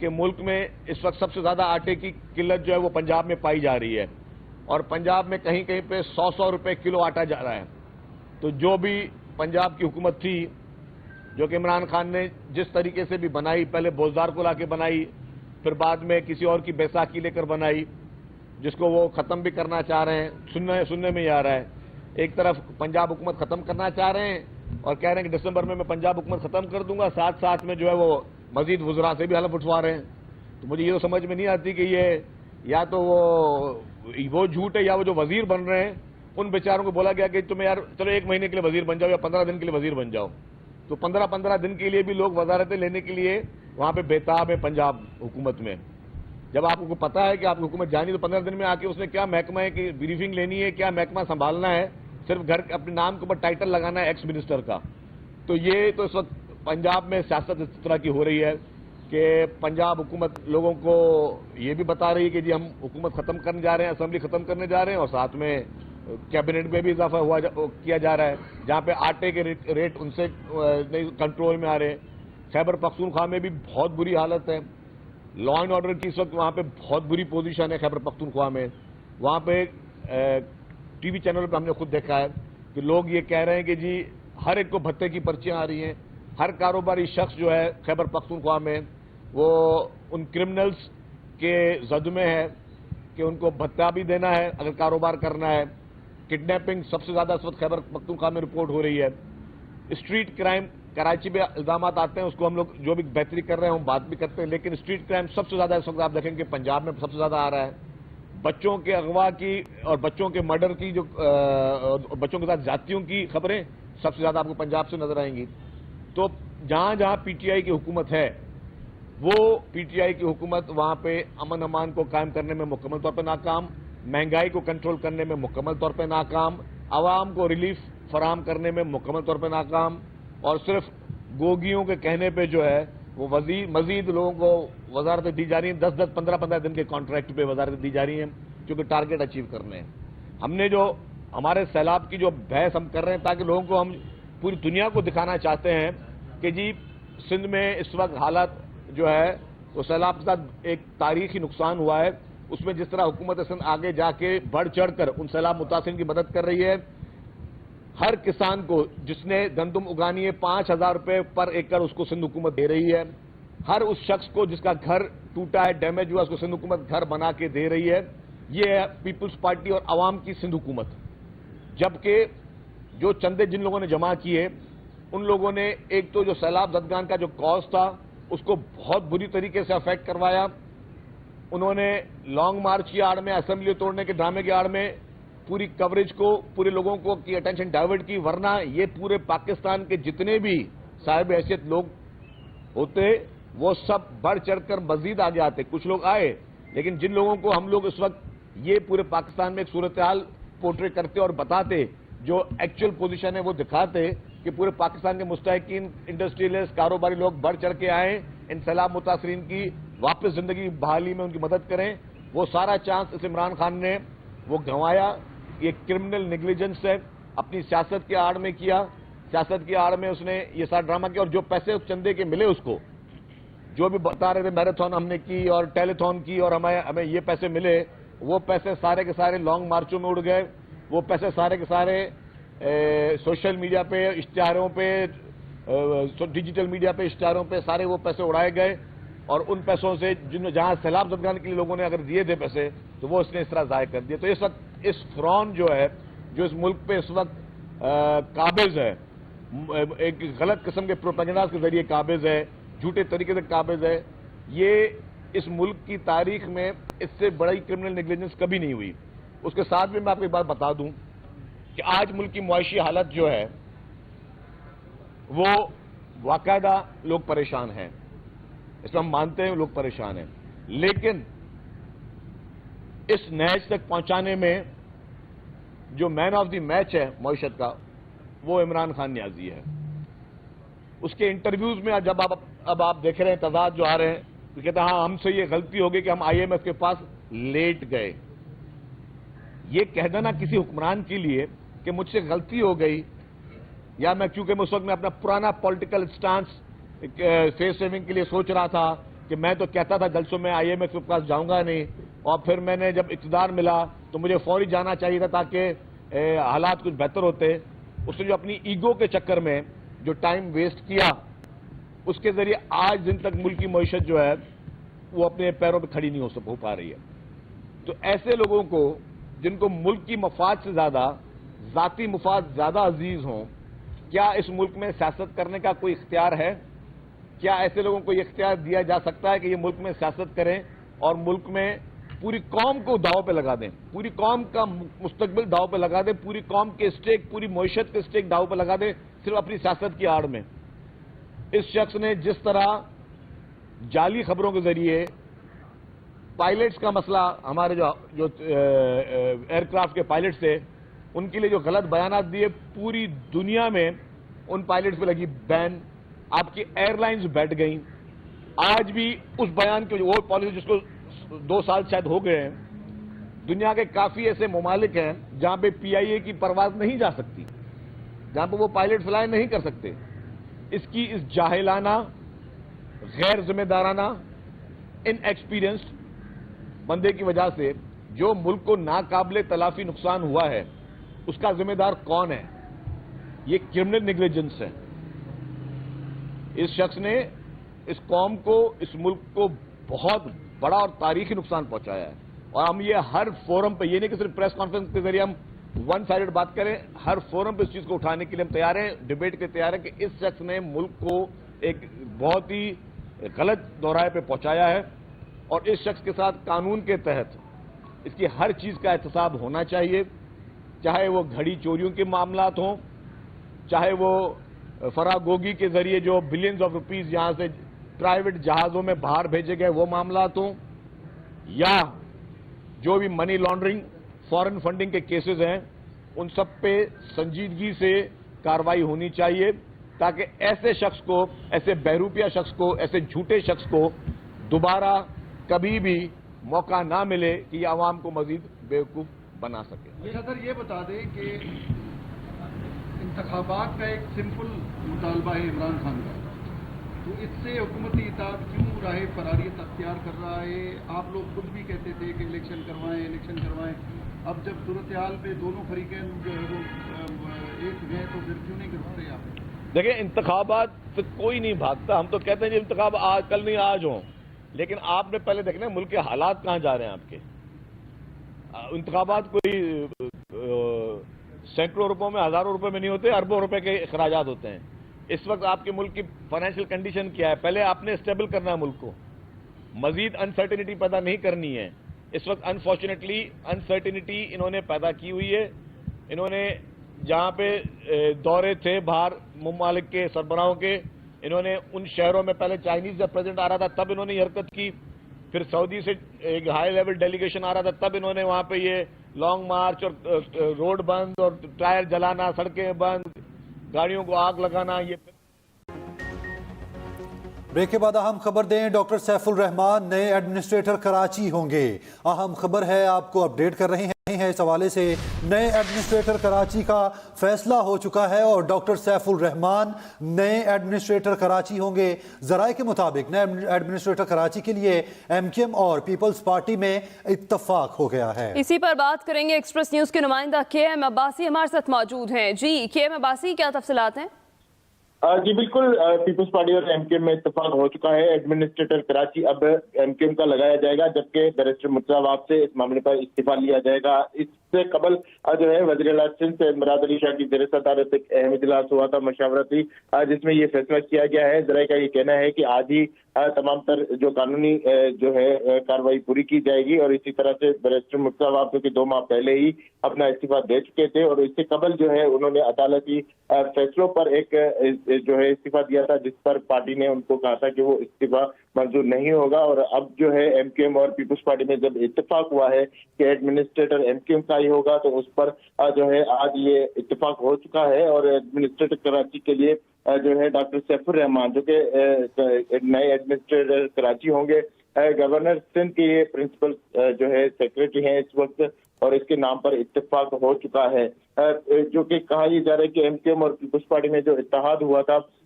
کہ ملک میں اس وقت سب سے زیادہ آٹے کی قلت جو ہے وہ پنجاب میں پائی جا رہی ہے اور پنجاب میں کہیں کہیں پہ 100 روپے کلو آٹا جا رہا ہے. تو جو بھی پنجاب کی حکومت تھی جو کہ عمران خان نے جس طریقے سے بھی بنائی, پہلے بوزدار کو لا کے بنائی, پھر بعد میں کسی اور کی بیساکھی لے کر بنائی, جس کو وہ ختم بھی کرنا چاہ رہے ہیں. سننے میں ہی آ رہا ہے ایک طرف پنجاب حکومت ختم کرنا چاہ رہے ہیں اور کہہ رہے ہیں کہ دسمبر میں پنجاب حکومت ختم کر دوں گا, ساتھ ساتھ میں جو ہے وہ مزید وزراء سے بھی حلف اٹھوا رہے ہیں. تو مجھے یہ تو سمجھ میں نہیں آتی کہ یہ یا تو وہ جھوٹ ہے یا وہ جو وزیر بن رہے ہیں ان بیچاروں کو بولا گیا کہ تمہیں یار چلو 1 مہینے کے لیے وزیر بن جاؤ یا 15 دن کے لیے وزیر بن جاؤ. تو 15 دن کے لیے بھی لوگ وزارتیں لینے کے لیے وہاں پہ بےتاب ہے پنجاب حکومت میں. جب آپ کو پتا ہے کہ آپ کی حکومت جانی تو 15 دن میں آ کے اس نے کیا محکمہ ہے کہ بریفنگ لینی ہے, کیا محکمہ سنبھالنا ہے, صرف گھر اپنے نام کے اوپر ٹائٹل لگانا ہے ایکس منسٹر کا. تو یہ تو اس وقت پنجاب میں سیاست اس طرح کی ہو رہی ہے کہ پنجاب حکومت لوگوں کو یہ بھی بتا رہی ہے کہ جی ہم حکومت ختم کرنے جا رہے ہیں, اسمبلی ختم کرنے جا رہے ہیں, اور ساتھ میں کیبنٹ میں بھی اضافہ کیا جا رہا ہے جہاں پہ آٹے کے ریٹ ان سے کنٹرول میں آ رہے ہیں. خیبر پختونخوا میں بھی بہت بری حالت ہے, لا اینڈ آرڈر کی اس وقت وہاں پہ بہت بری پوزیشن ہے خیبر پختونخوا میں. وہاں پہ ٹی وی چینل پہ ہم نے خود دیکھا ہے کہ لوگ یہ کہہ رہے ہیں کہ جی ہر ایک کو بھتے کی پرچیاں آ رہی ہیں. ہر کاروباری شخص جو ہے خیبر پختونخوا میں وہ ان کرمنلز کے زد میں ہے کہ ان کو بھتہ بھی دینا ہے اگر کاروبار کرنا ہے. کڈنیپنگ سب سے زیادہ اس وقت خیبر پختونخوا میں رپورٹ ہو رہی ہے. اسٹریٹ کرائم کراچی پہ الزامات آتے ہیں, اس کو ہم لوگ جو بھی بہتری کر رہے ہیں ہم بات بھی کرتے ہیں, لیکن اسٹریٹ کرائم سب سے زیادہ اس وقت آپ دیکھیں کہ پنجاب میں سب سے زیادہ آ رہا ہے. بچوں کے اغوا کی اور بچوں کے مرڈر کی جو بچوں کے ساتھ زیادتیوں کی خبریں سب سے زیادہ آپ کو پنجاب سے نظر آئیں گی. تو جہاں جہاں پی ٹی آئی کی حکومت ہے وہ پی ٹی آئی کی حکومت وہاں پہ امن امان کو قائم کرنے میں مکمل طور پہ ناکام, مہنگائی کو کنٹرول کرنے میں مکمل طور پہ ناکام, عوام کو ریلیف فراہم کرنے میں مکمل طور پہ ناکام, اور صرف گوگیوں کے کہنے پہ جو ہے وہ مزید لوگوں کو وزارتیں دی جا رہی ہیں, 10 15 دن کے کانٹریکٹ پہ وزارتیں دی جا رہی ہیں کیونکہ ٹارگیٹ اچیو کرنے ہیں. ہم نے جو ہمارے سیلاب کی جو بحث ہم کر رہے ہیں تاکہ لوگوں کو ہم پوری دنیا کو دکھانا چاہتے ہیں کہ جی سندھ میں اس وقت حالت جو ہے وہ سیلاب کے ساتھ ایک تاریخی نقصان ہوا ہے, اس میں جس طرح حکومت سندھ آگے جا کے بڑھ چڑھ کر ان سیلاب متاثرین کی مدد کر رہی ہے. ہر کسان کو جس نے گندم اگانی ہے 5,000 روپے پر ایکڑ اس کو سندھ حکومت دے رہی ہے. ہر اس شخص کو جس کا گھر ٹوٹا ہے, ڈیمیج ہوا, اس کو سندھ حکومت گھر بنا کے دے رہی ہے. یہ ہے پیپلز پارٹی اور عوام کی سندھ حکومت. جبکہ جو چندے جن لوگوں نے جمع کیے ان لوگوں نے ایک تو جو سیلاب زدگان کا جو کاز تھا اس کو بہت بری طریقے سے افیکٹ کروایا. انہوں نے لانگ مارچ کی آڑ میں, اسمبلی توڑنے کے ڈرامے کی آڑ میں پوری کوریج کو, پورے لوگوں کو کی اٹینشن ڈائیورٹ کی, ورنہ یہ پورے پاکستان کے جتنے بھی صاحب حیثیت لوگ ہوتے وہ سب بڑھ چڑھ کر مزید آگے آتے. کچھ لوگ آئے لیکن جن لوگوں کو ہم لوگ اس وقت یہ پورے پاکستان میں ایک صورتحال پورٹری کرتے اور بتاتے, جو ایکچوئل پوزیشن ہے وہ دکھاتے کہ پورے پاکستان کے مستحقین, انڈسٹریلسٹ, کاروباری لوگ بڑھ چڑھ کے آئیں, ان سیلاب متاثرین کی واپس زندگی بحالی میں ان کی مدد کریں. وہ سارا چانس اس عمران خان نے وہ گنوایا. یہ کرمنل نیگلیجنس ہے, اپنی سیاست کے آڑ میں کیا, سیاست کی آڑ میں اس نے یہ سارا ڈرامہ کیا. اور جو پیسے چندے کے ملے اس کو, جو بھی بتا رہے تھے میراتھن ہم نے کی اور ٹیلیتھون کی اور ہمیں یہ پیسے ملے, وہ پیسے سارے کے سارے لانگ مارچوں میں اڑ گئے. وہ پیسے سارے کے سارے سوشل میڈیا پہ اشتہاروں پہ, ڈیجیٹل میڈیا پہ اشتہاروں پہ سارے وہ پیسے اڑائے گئے. اور ان پیسوں سے جہاں سیلاب زدگان کے لیے لوگوں نے اگر دیے تھے پیسے تو وہ اس نے اس طرح ضائع کر دیے. تو اس وقت اس فرعون جو ہے جو اس ملک پہ اس وقت قابض ہے, ایک غلط قسم کے پروپیگنڈا کے ذریعے قابض ہے, جھوٹے طریقے سے قابض ہے, یہ اس ملک کی تاریخ میں اس سے بڑی کرمنل نیگلیجنس کبھی نہیں ہوئی. اس کے ساتھ بھی میں آپ کو ایک بات بتا دوں کہ آج ملک کی معاشی حالت جو ہے وہ باقاعدہ لوگ پریشان ہیں, اس میں ہم مانتے ہیں لوگ پریشان ہیں, لیکن اس نیچ تک پہنچانے میں جو مین آف دی میچ ہے معیشت کا وہ عمران خان نیازی ہے. اس کے انٹرویوز میں جب اب آپ دیکھ رہے ہیں تضاد جو آ رہے ہیں تو کہتے ہیں ہاں ہم سے یہ غلطی ہو گئی کہ ہم آئی ایم ایف کے پاس لیٹ گئے. یہ کہہ دینا کسی حکمران کے لیے کہ مجھ سے غلطی ہو گئی, یا میں کیونکہ اس وقت میں اپنا پرانا پولیٹیکل سٹانس فیس سیونگ کے لیے سوچ رہا تھا کہ میں تو کہتا تھا جلسوں میں IMF کے پاس جاؤں گا نہیں، اور پھر میں نے جب اقتدار ملا تو مجھے فوری جانا چاہیے تھا تاکہ حالات کچھ بہتر ہوتے. اس نے جو اپنی ایگو کے چکر میں جو ٹائم ویسٹ کیا، اس کے ذریعے آج دن تک ملک کی معیشت جو ہے وہ اپنے پیروں پہ کھڑی نہیں ہو پا رہی ہے. تو ایسے لوگوں کو جن کو ملک کی مفاد سے زیادہ ذاتی مفاد زیادہ عزیز ہوں، کیا اس ملک میں سیاست کرنے کا کوئی اختیار ہے؟ کیا ایسے لوگوں کو یہ اختیار دیا جا سکتا ہے کہ یہ ملک میں سیاست کریں اور ملک میں پوری قوم کو داؤ پہ لگا دیں، پوری قوم کا مستقبل داؤ پہ لگا دیں، پوری قوم کے اسٹیک، پوری معیشت کے اسٹیک داؤ پہ لگا دیں صرف اپنی سیاست کی آڑ میں؟ اس شخص نے جس طرح جعلی خبروں کے ذریعے پائلٹس کا مسئلہ، ہمارے جو ایئر کرافٹ کے پائلٹس تھے ان کے لیے جو غلط بیانات دیے، پوری دنیا میں ان پائلٹس پہ لگی بین، آپ کی ایئر لائنز بیٹھ گئیں. آج بھی اس بیان کی وہ پالیسی جس کو 2 سال شاید ہو گئے ہیں، دنیا کے کافی ایسے ممالک ہیں جہاں پہ PIA کی پرواز نہیں جا سکتی، جہاں پہ وہ پائلٹ فلائی نہیں کر سکتے. اس جاہلانہ، غیر ذمہ دارانہ، ان ایکسپیرینسڈ بندے کی وجہ سے جو ملک کو ناقابل تلافی نقصان ہوا ہے، اس کا ذمہ دار کون ہے؟ یہ کرمنل نیگلیجنس ہے. اس شخص نے اس قوم کو، اس ملک کو بہت بڑا اور تاریخی نقصان پہنچایا ہے. اور ہم یہ ہر فورم پہ، یہ نہیں کہ صرف پریس کانفرنس کے ذریعے ہم ون سائیڈڈ بات کریں، ہر فورم پہ اس چیز کو اٹھانے کے لیے ہم تیار ہیں، ڈیبیٹ کے تیار ہیں کہ اس شخص نے ملک کو ایک بہت ہی غلط دورائے پہ پہنچایا ہے، اور اس شخص کے ساتھ قانون کے تحت اس کی ہر چیز کا احتساب ہونا چاہیے، چاہے وہ گھڑی چوریوں کے معاملات ہوں، چاہے وہ فراگوگی کے ذریعے جو بلینز آف روپیز یہاں سے پرائیویٹ جہازوں میں باہر بھیجے گئے وہ معاملات ہوں، یا جو بھی منی لانڈرنگ، فارن فنڈنگ کے کیسز ہیں، ان سب پہ سنجیدگی سے کارروائی ہونی چاہیے تاکہ ایسے شخص کو، ایسے بہروپیہ شخص کو، ایسے جھوٹے شخص کو دوبارہ کبھی بھی موقع نہ ملے کہ یہ عوام کو مزید بیوقوف بنا سکے. سر یہ بتا دیں کہ انتخابات کا ایک سمپل مطالبہ ہے عمران خان کا، تو اس سے حکومتی اطاعت کیوں راہ فراریت اختیار کر رہا ہے؟ آپ لوگ خود بھی کہتے تھے کہ الیکشن کروائیں، اب جب صورتحال پہ دونوں فریقین جو ہے وہ ایک ہیں تو پھر کیوں نہیں کرتے آپ؟ دیکھیں، انتخابات سے کوئی نہیں بھاگتا. ہم تو کہتے ہیں کہ انتخاب آج کل نہیں آج ہوں، لیکن آپ نے پہلے دیکھنا ملک کے حالات کہاں جا رہے ہیں. آپ کے انتخابات کوئی سینکڑوں روپوں میں، ہزاروں روپے میں نہیں ہوتے، اربوں روپے کے اخراجات ہوتے ہیں. اس وقت آپ کے ملک کی فائنینشیل کنڈیشن کیا ہے؟ پہلے آپ نے اسٹیبل کرنا ہے ملک کو، مزید انسرٹینٹی پیدا نہیں کرنی ہے. اس وقت انفارچونیٹلی انسرٹینٹی انہوں نے پیدا کی ہوئی ہے. انہوں نے جہاں پہ دورے تھے باہر ممالک کے سربراہوں کے، انہوں نے ان شہروں میں، پہلے چائنیز جب پریزیڈنٹ آ رہا تھا تب انہوں نے یہ حرکت کی، پھر سعودی سے ایک ہائی لیول ڈیلیگیشن آ رہا تھا تب انہوں نے وہاں پہ یہ لانگ مارچ اور روڈ بند اور ٹائر جلانا، سڑکیں بند، گاڑیوں کو آگ لگانا. یہ بریک کے بعد اہم خبر دیں، ڈاکٹر سیف الرحمان نئے ایڈمنسٹریٹر کراچی ہوں گے. اہم خبر ہے، آپ کو اپڈیٹ کر رہے ہیں. اس حوالے سے نئے ایڈمنسٹریٹر کراچی کا فیصلہ ہو چکا ہے اور ڈاکٹر سیف الرحمان نئے ایڈمنسٹریٹر کراچی ہوں گے. ذرائع کے مطابق نئے ایڈمنسٹریٹر کراچی کے لیے MKM اور پیپلز پارٹی میں اتفاق ہو گیا ہے. اسی پر بات کریں گے. ایکسپریس نیوز کے نمائندہ KM عباسی ہمارے ساتھ موجود ہیں. جی KM عباسی، کیا تفصیلات ہیں؟ جی بالکل، پیپلز پارٹی اور MKM میں اتفاق ہو چکا ہے. ایڈمنسٹریٹر کراچی اب MKM کا لگایا جائے گا، جبکہ بیرسٹر مرتضیٰ واب سے اس معاملے پر استعفیٰ لیا جائے گا. اس سے قبل جو ہے وزیر اعلیٰ سندھ سے مراد علی شاہ کی زیر صدارت ایک اہم اجلاس ہوا تھا مشاورتی، جس میں یہ فیصلہ کیا گیا ہے. ذرائع کا یہ کہنا ہے کہ آج ہی تمام تر جو قانونی جو ہے کارروائی پوری کی جائے گی، اور اسی طرح سے بیرسٹر مرتضیٰ واب کیونکہ 2 ماہ پہلے ہی اپنا استعفیٰ دے چکے تھے، اور اس سے قبل جو ہے انہوں نے عدالتی فیصلوں پر ایک جو ہے استعفیٰ دیا تھا، جس پر پارٹی نے ان کو کہا تھا کہ وہ استعفیٰ منظور نہیں ہوگا. اور اب جو ہے MKM اور پیپلز پارٹی میں جب اتفاق ہوا ہے کہ ایڈمنسٹریٹر MKM کا ہی ہوگا، تو اس پر جو ہے آج یہ اتفاق ہو چکا ہے. اور ایڈمنسٹریٹر کراچی کے لیے جو ہے ڈاکٹر سیف الرحمان جو کہ نئے ایڈمنسٹریٹر کراچی ہوں گے. گورنر سندھ کے یہ پرنسپل جو ہے سیکرٹری ہیں اس وقت، اور اس کے نام پر اتفاق ہو چکا ہے. جو کہ کہا یہ جا رہا ہے کہ MKM اور پیپلز پارٹی میں جو اتحاد ہوا تھا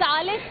40